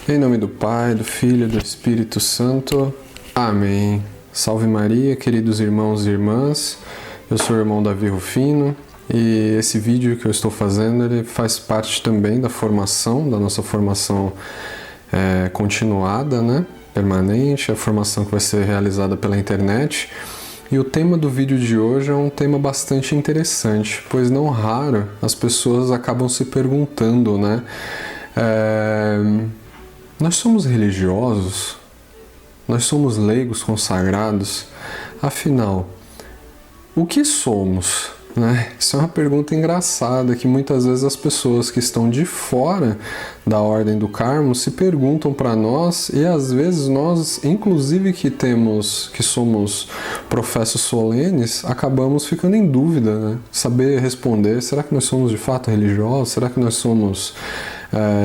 Em nome do Pai, do Filho e do Espírito Santo. Amém. Salve Maria, queridos irmãos e irmãs. Eu sou o irmão Davi Rufino e esse vídeo que eu estou fazendo ele faz parte também da nossa formação continuada, né? Permanente, a formação que vai ser realizada pela internet. E o tema do vídeo de hoje é um tema bastante interessante, pois não raro as pessoas acabam se perguntando, né? Nós somos religiosos? Nós somos leigos consagrados? Afinal, o que somos? Né? Isso é uma pergunta engraçada que muitas vezes as pessoas que estão de fora da Ordem do Carmo se perguntam para nós e às vezes nós, inclusive que somos professos solenes, acabamos ficando em dúvida, né? Saber responder, será que nós somos de fato religiosos? Será que nós somos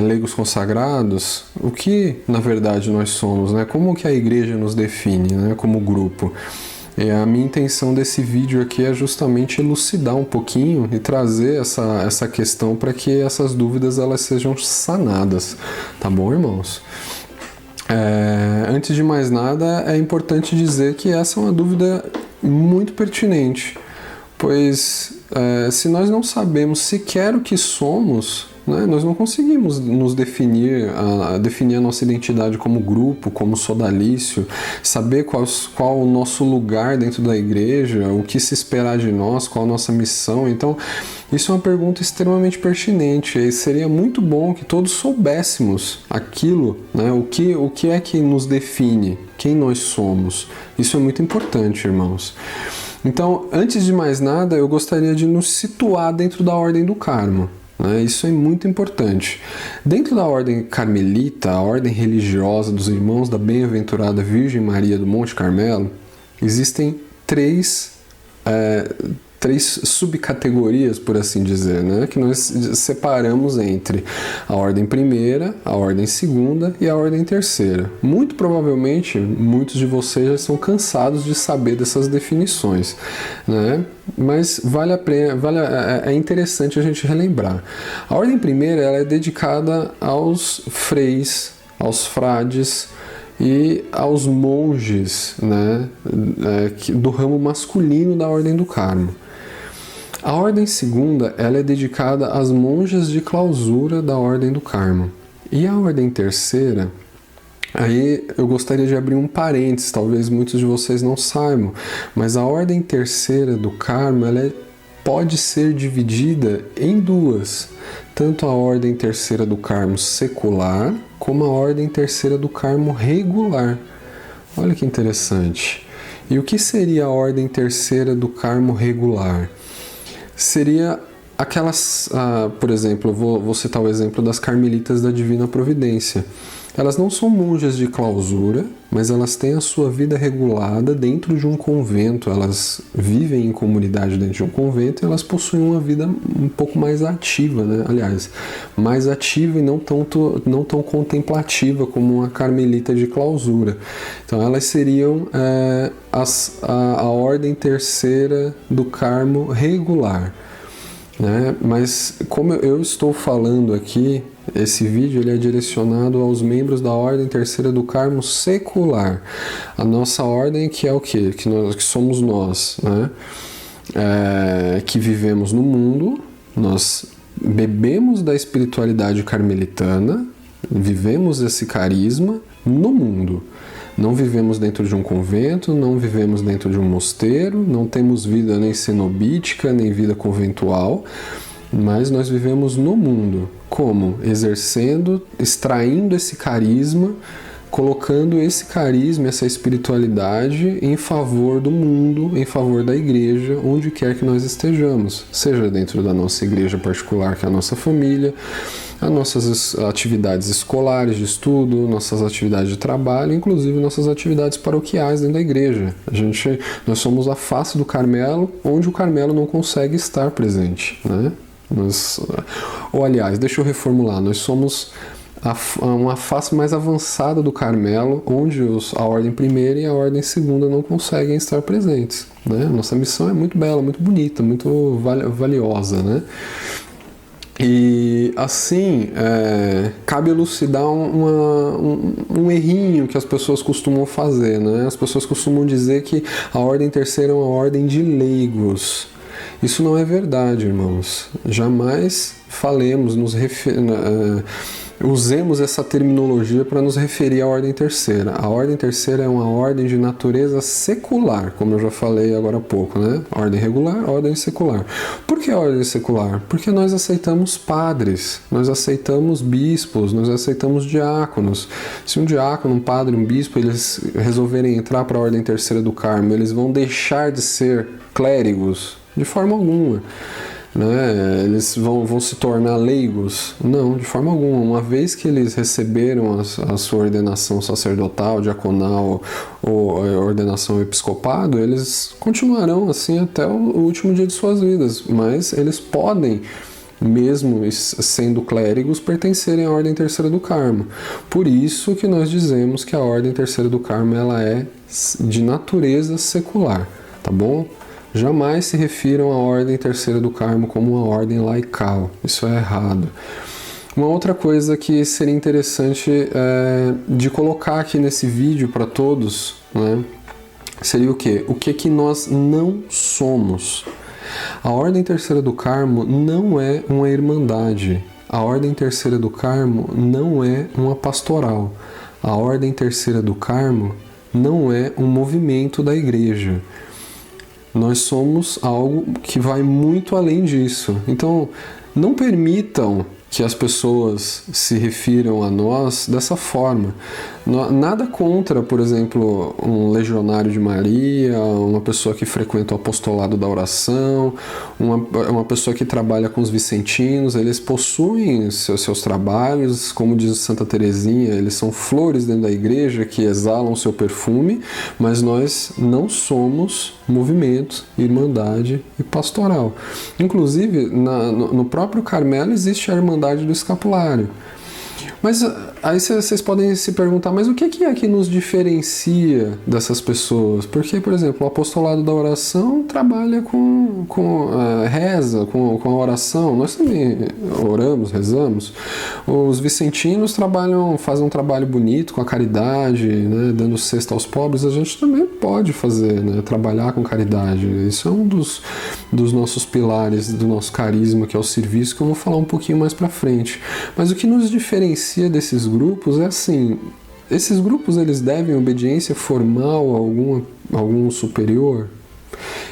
leigos consagrados? O que na verdade nós somos, né? Como que a igreja nos define, né? Como grupo? E a minha intenção desse vídeo aqui é justamente elucidar um pouquinho e trazer essa questão para que essas dúvidas elas sejam sanadas, tá bom, irmãos? Antes de mais nada, é importante dizer que essa é uma dúvida muito pertinente, pois se nós não sabemos sequer o que somos, né, nós não conseguimos nos definir a nossa identidade como grupo, como sodalício, saber qual o nosso lugar dentro da igreja, o que se esperar de nós, qual a nossa missão. Então, isso é uma pergunta extremamente pertinente e seria muito bom que todos soubéssemos aquilo, né, o que é que nos define, quem nós somos. Isso é muito importante, irmãos. Então, antes de mais nada, eu gostaria de nos situar dentro da Ordem do Carmo. Isso é muito importante. Dentro da Ordem Carmelita, a ordem religiosa dos Irmãos da Bem-aventurada Virgem Maria do Monte Carmelo, existem três subcategorias, por assim dizer, né? Que nós separamos entre a ordem primeira, a ordem segunda e a ordem terceira. Muito provavelmente, muitos de vocês já são cansados de saber dessas definições, né? Mas é interessante a gente relembrar. A ordem primeira ela é dedicada aos freis, aos frades e aos monges, né? Do ramo masculino da Ordem do Carmo. A ordem segunda ela é dedicada às monjas de clausura da Ordem do Carmo. E a ordem terceira, aí eu gostaria de abrir um parênteses, talvez muitos de vocês não saibam, mas a ordem terceira do Carmo ela pode ser dividida em duas, tanto a ordem terceira do Carmo secular, como a ordem terceira do Carmo regular. Olha que interessante. E o que seria a ordem terceira do Carmo regular? Seria aquelas, por exemplo, eu vou citar o exemplo das Carmelitas da Divina Providência. Elas não são monjas de clausura, mas elas têm a sua vida regulada dentro de um convento, elas vivem em comunidade dentro de um convento e elas possuem uma vida um pouco mais ativa, né? Aliás, mais ativa e não tão contemplativa como uma carmelita de clausura. Então elas seriam a ordem terceira do Carmo regular, né? Mas como eu estou falando aqui, esse vídeo ele é direcionado aos membros da Ordem Terceira do Carmo secular. A nossa ordem que é o quê? Que somos nós, né? Que vivemos no mundo, nós bebemos da espiritualidade carmelitana, vivemos esse carisma no mundo. Não vivemos dentro de um convento, não vivemos dentro de um mosteiro, não temos vida nem cenobítica, nem vida conventual, mas nós vivemos no mundo. Como? Exercendo, extraindo esse carisma, colocando esse carisma, essa espiritualidade em favor do mundo, em favor da igreja, onde quer que nós estejamos. Seja dentro da nossa igreja particular, que é a nossa família, as nossas atividades escolares de estudo, nossas atividades de trabalho, inclusive nossas atividades paroquiais dentro da igreja. Nós somos a face do Carmelo, onde o Carmelo não consegue estar presente, né? Aliás, deixa eu reformular, nós somos uma face mais avançada do Carmelo, onde a ordem primeira e a ordem segunda não conseguem estar presentes, né? Nossa missão é muito bela, muito bonita, muito valiosa, né? E assim, cabe elucidar um errinho que as pessoas costumam fazer, né? As pessoas costumam dizer que a ordem terceira é uma ordem de leigos. Isso não é verdade, irmãos. Jamais falemos, usemos essa terminologia para nos referir à ordem terceira. A ordem terceira é uma ordem de natureza secular, como eu já falei agora há pouco, né? Ordem regular, ordem secular. Por que ordem secular? Porque nós aceitamos padres, nós aceitamos bispos, nós aceitamos diáconos. Se um diácono, um padre, um bispo, eles resolverem entrar para a ordem terceira do Carmo, eles vão deixar de ser clérigos? De forma alguma. Né? Eles vão se tornar leigos? Não, de forma alguma. Uma vez que eles receberam a sua ordenação sacerdotal, diaconal ou a ordenação ao episcopado, eles continuarão assim até o último dia de suas vidas, mas eles podem, mesmo sendo clérigos, pertencerem à ordem terceira do Carmo. Por isso que nós dizemos que a ordem terceira do Carmo ela é de natureza secular, tá bom? Jamais se refiram à ordem terceira do Carmo como uma ordem laical. Isso é errado. Uma outra coisa que seria interessante de colocar aqui nesse vídeo para todos, né, seria o quê? O que nós não somos. A ordem terceira do Carmo não é uma irmandade. A ordem terceira do Carmo não é uma pastoral. A ordem terceira do Carmo não é um movimento da igreja. Nós somos algo que vai muito além disso. Então, não permitam que as pessoas se refiram a nós dessa forma. Nada contra, por exemplo, um legionário de Maria, uma pessoa que frequenta o apostolado da oração, uma pessoa que trabalha com os vicentinos. Eles possuem seus trabalhos, como diz Santa Teresinha, eles são flores dentro da igreja que exalam seu perfume, mas nós não somos movimento, irmandade e pastoral. Inclusive, no próprio Carmelo existe a Irmandade do Escapulário. Mas aí vocês podem se perguntar, mas o que é que nos diferencia dessas pessoas? Porque, por exemplo, o apostolado da oração trabalha reza, com a oração. Nós também oramos, rezamos. Os vicentinos fazem um trabalho bonito com a caridade, né, dando cesta aos pobres. A gente também pode fazer, né, trabalhar com caridade. Isso é um dos nossos pilares do nosso carisma, que é o serviço, que eu vou falar um pouquinho mais pra frente. Mas o que nos diferencia desses grupos é assim, esses grupos eles devem obediência formal a algum superior?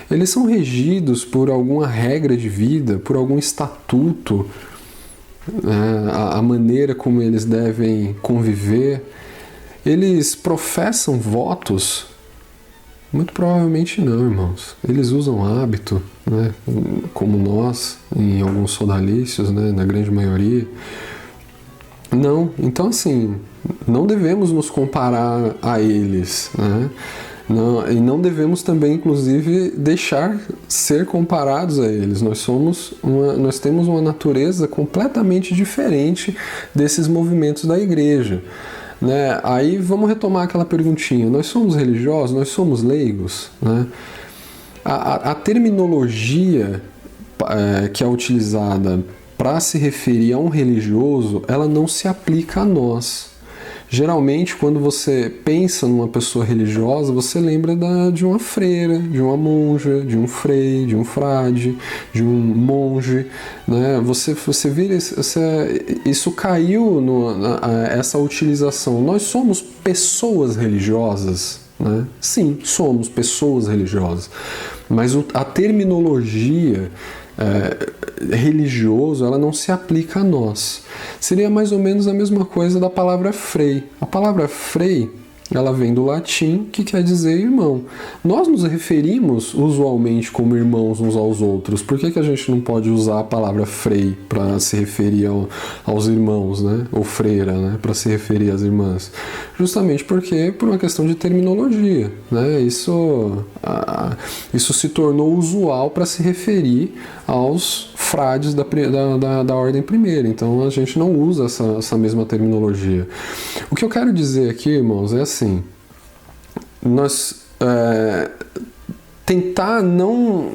Eles são regidos por alguma regra de vida, por algum estatuto, a maneira como eles devem conviver? Eles professam votos? Muito provavelmente não, irmãos. Eles usam hábito, né, como nós, em alguns sodalícios, né, na grande maioria. Não, então assim, não devemos nos comparar a eles, né? E não devemos também, inclusive, deixar ser comparados a eles. Nós temos uma natureza completamente diferente desses movimentos da igreja, né? Aí vamos retomar aquela perguntinha: nós somos religiosos? Nós somos leigos? Né? A terminologia que é utilizada para se referir a um religioso, ela não se aplica a nós. Geralmente, quando você pensa numa pessoa religiosa, você lembra de uma freira, de uma monja, de um frei, de um frade, de um monge, né? Você vê isso caiu essa utilização. Nós somos pessoas religiosas, né? Sim, somos pessoas religiosas, mas a terminologia religioso, ela não se aplica a nós. Seria mais ou menos a mesma coisa da palavra frei. A palavra frei, ela vem do latim, que quer dizer irmão. Nós nos referimos usualmente como irmãos uns aos outros. Por que a gente não pode usar a palavra frei para se referir aos irmãos, né? Ou freira, né? Para se referir às irmãs? Justamente porque por uma questão de terminologia, né? Isso se tornou usual para se referir aos frades da ordem primeira. Então a gente não usa essa mesma terminologia. O que eu quero dizer aqui, irmãos, é assim: nós tentar não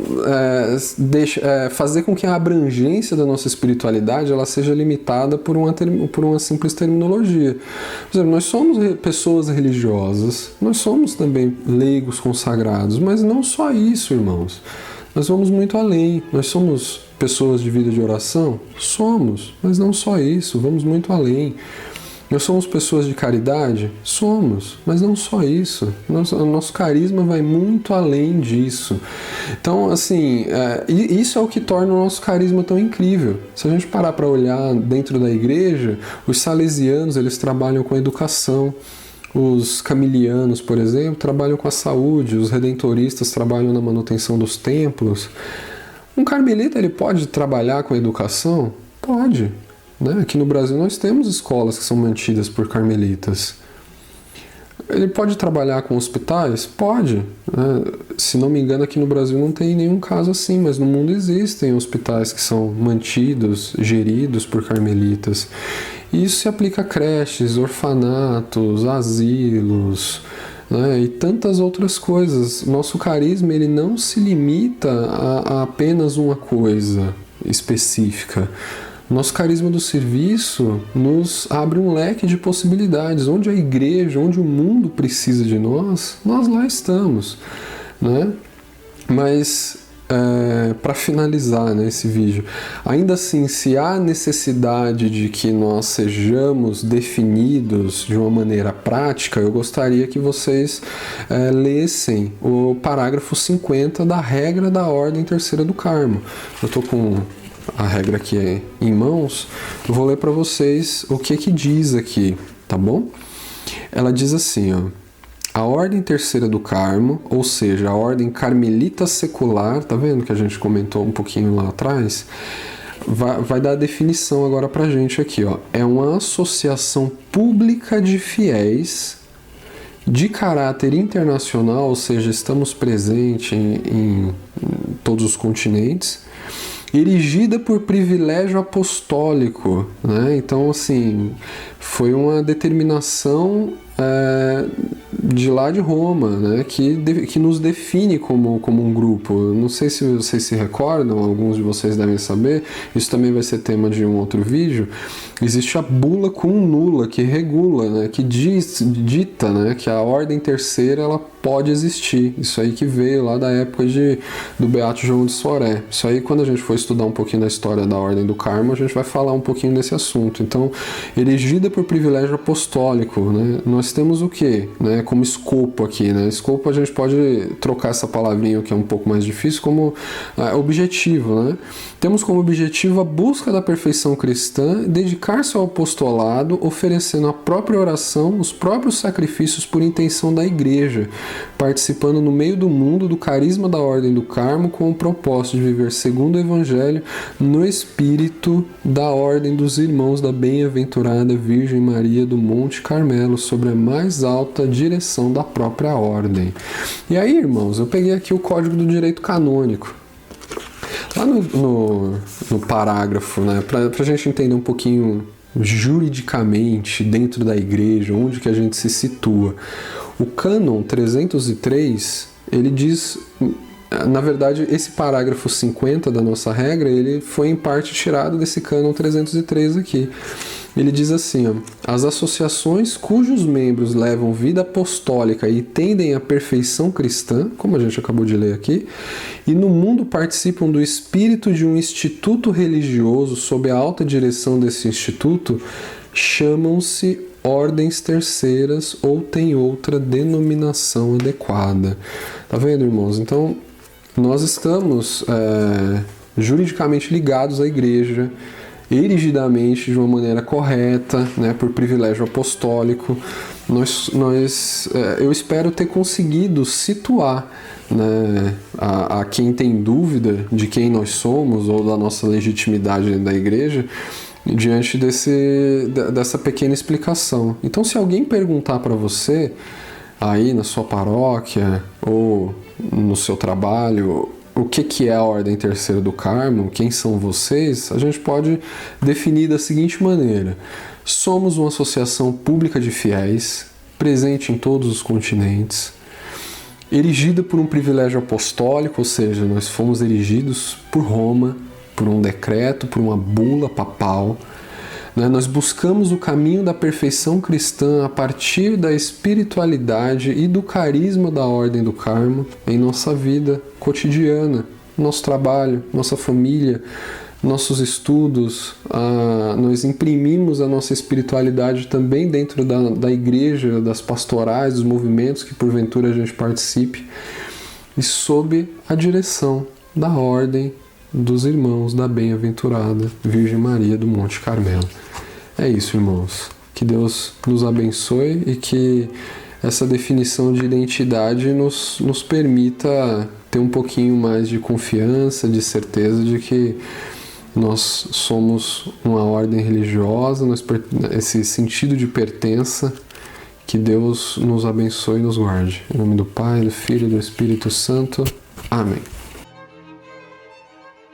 fazer com que a abrangência da nossa espiritualidade ela seja limitada por uma simples terminologia. Por exemplo, nós somos pessoas religiosas, nós somos também leigos consagrados, mas não só isso, irmãos. Nós vamos muito além. Nós somos pessoas de vida de oração? Somos, mas não só isso, vamos muito além. Nós somos pessoas de caridade? Somos, mas não só isso. O nosso carisma vai muito além disso. Então, assim, isso é o que torna o nosso carisma tão incrível. Se a gente parar para olhar dentro da igreja, os salesianos, eles trabalham com a educação. Os camilianos, por exemplo, trabalham com a saúde. Os redentoristas trabalham na manutenção dos templos. Um carmelita, ele pode trabalhar com a educação? Pode. Aqui no Brasil nós temos escolas que são mantidas por carmelitas. Ele pode trabalhar com hospitais? Pode. Se não me engano, aqui no Brasil não tem nenhum caso assim, mas no mundo existem hospitais que são mantidos, geridos por carmelitas. E isso se aplica a creches, orfanatos, asilos, e tantas outras coisas. Nosso carisma ele não se limita a apenas uma coisa específica. Nosso carisma do serviço nos abre um leque de possibilidades. Onde a igreja, onde o mundo precisa de nós lá estamos. Mas, para finalizar esse vídeo, ainda assim, se há necessidade de que nós sejamos definidos de uma maneira prática, eu gostaria que vocês lessem o parágrafo 50 da regra da Ordem Terceira do Carmo. Eu estou com a regra aqui em mãos, eu vou ler para vocês o que diz aqui, tá bom? Ela diz assim, a Ordem Terceira do Carmo, ou seja, a Ordem Carmelita Secular, tá vendo que a gente comentou um pouquinho lá atrás? Vai dar a definição agora pra gente aqui, é uma associação pública de fiéis de caráter internacional, ou seja, estamos presentes em todos os continentes, erigida por privilégio apostólico, Então, assim, foi uma determinação de lá de Roma, que nos define como um grupo. Não sei se vocês se recordam, alguns de vocês devem saber, isso também vai ser tema de um outro vídeo. Existe a bula cum nula, que regula, que dita que a Ordem Terceira ela pode existir. Isso aí que veio lá da época do Beato João de Soré. Isso aí, quando a gente for estudar um pouquinho da história da Ordem do Carmo, a gente vai falar um pouquinho desse assunto. Então, erigida por privilégio apostólico, nós temos o quê? Como escopo aqui, Escopo a gente pode trocar essa palavrinha que é um pouco mais difícil como objetivo, Temos como objetivo a busca da perfeição cristã, dedicar-se ao apostolado, oferecendo a própria oração, os próprios sacrifícios por intenção da igreja, participando no meio do mundo do carisma da Ordem do Carmo com o propósito de viver segundo o Evangelho no espírito da Ordem dos Irmãos da Bem-aventurada Virgem Maria do Monte Carmelo, sobre a mais alta direção da própria Ordem. E aí, irmãos, eu peguei aqui o Código do Direito Canônico. Lá no parágrafo, para a gente entender um pouquinho juridicamente dentro da igreja, onde que a gente se situa. O cânon 303, ele diz, na verdade, esse parágrafo 50 da nossa regra, ele foi em parte tirado desse cânon 303 aqui. Ele diz assim, as associações cujos membros levam vida apostólica e tendem à perfeição cristã, como a gente acabou de ler aqui, e no mundo participam do espírito de um instituto religioso sob a alta direção desse instituto, chamam-se ordens terceiras ou têm outra denominação adequada. Tá vendo, irmãos? Então, nós estamos juridicamente ligados à igreja, erigidamente de uma maneira correta, por privilégio apostólico. Eu espero ter conseguido situar a quem tem dúvida de quem nós somos ou da nossa legitimidade dentro da igreja diante dessa pequena explicação. Então, se alguém perguntar para você aí na sua paróquia ou no seu trabalho o que é a Ordem Terceira do Carmo, quem são vocês, a gente pode definir da seguinte maneira: somos uma associação pública de fiéis, presente em todos os continentes, erigida por um privilégio apostólico, ou seja, nós fomos erigidos por Roma, por um decreto, por uma bula papal. Nós buscamos o caminho da perfeição cristã a partir da espiritualidade e do carisma da Ordem do Carmo em nossa vida cotidiana, nosso trabalho, nossa família, nossos estudos. Nós imprimimos a nossa espiritualidade também dentro da igreja, das pastorais, dos movimentos que porventura a gente participe, e sob a direção da Ordem dos Irmãos da Bem-aventurada Virgem Maria do Monte Carmelo. É isso, irmãos. Que Deus nos abençoe e que essa definição de identidade nos permita ter um pouquinho mais de confiança, de certeza de que nós somos uma ordem religiosa, esse sentido de pertença. Que Deus nos abençoe e nos guarde. Em nome do Pai, do Filho e do Espírito Santo. Amém.